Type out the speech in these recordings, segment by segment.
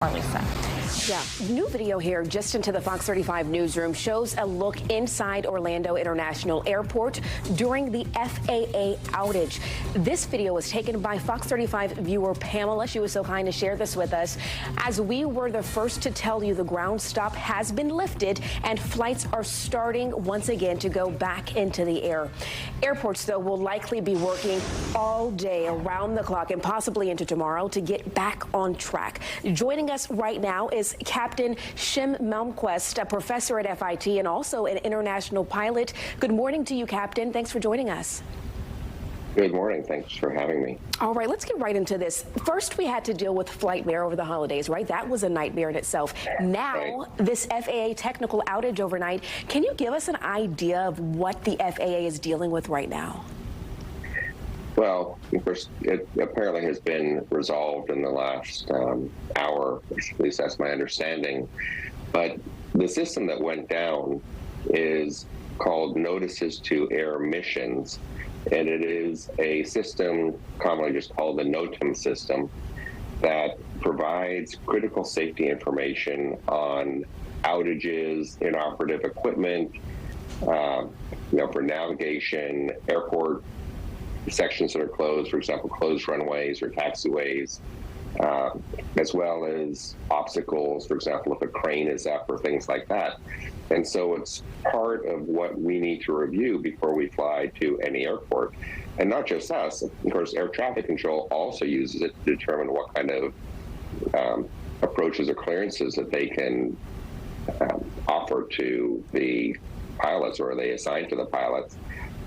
Lisa. Yeah, new video here just into the Fox 35 newsroom shows a look inside Orlando International Airport during the FAA outage. This video was taken by Fox 35 viewer Pamela. She was so kind to share this with us. As we were the first to tell you, the ground stop has been lifted and flights are starting once again to go back into the air. Airports, though, will likely be working all day around the clock and possibly into tomorrow to get back on track. Joining us right now is Captain Shim Malmquist, a professor at FIT and also an international pilot. Good morning to you, Captain. Thanks for joining us. Good morning. Thanks for having me. All right, let's get right into this. First, we had to deal with FlightMare over the holidays, right? That was a nightmare in itself. Now, this FAA technical outage overnight. Can you give us an idea of what the FAA is dealing with right now? Well, of course, it apparently has been resolved in the last hour, at least that's my understanding. But the system that went down is called Notices to Air Missions, and it is a system commonly just called the NOTAM system that provides critical safety information on outages, inoperative equipment, for navigation, airport sections that are closed, for example, closed runways or taxiways, as well as obstacles, for example, if a crane is up or things like that. And so it's part of what we need to review before we fly to any airport. And not just us, of course, air traffic control also uses it to determine what kind of approaches or clearances that they can offer to the pilots, or they assign to the pilots.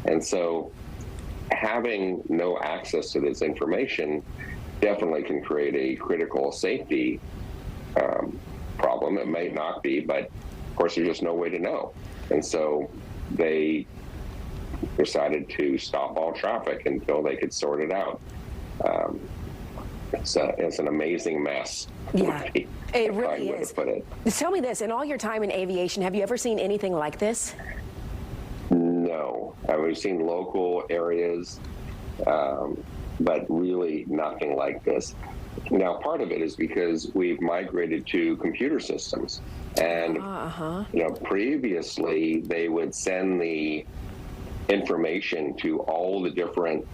And so having no access to this information definitely can create a critical safety problem. It may not be, but of course there's just no way to know. And so they decided to stop all traffic until they could sort it out. It's an amazing mess. Yeah, it really is. Put it. Tell me this, in all your time in aviation, have you ever seen anything like this? No, we've seen local areas, but really nothing like this. Now, part of it is because we've migrated to computer systems, and previously they would send the information to all the different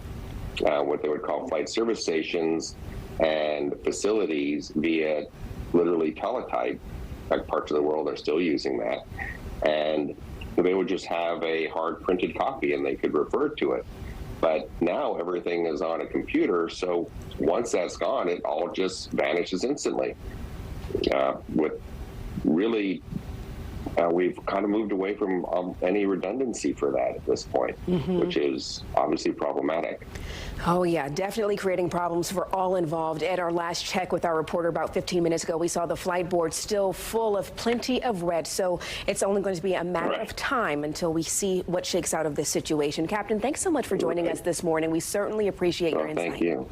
what they would call flight service stations and facilities via literally teletype. Like parts of the world are still using that, and they would just have a hard printed copy and they could refer to it. But now everything is on a computer, so once that's gone, it all just vanishes instantly. We've kind of moved away from any redundancy for that at this point, which is obviously problematic. Oh, yeah, definitely creating problems for all involved. At our last check with our reporter about 15 minutes ago, we saw the flight board still full of plenty of red. So it's only going to be a matter of time until we see what shakes out of this situation. Captain, thanks so much for joining us this morning. We certainly appreciate your insight. Thank you.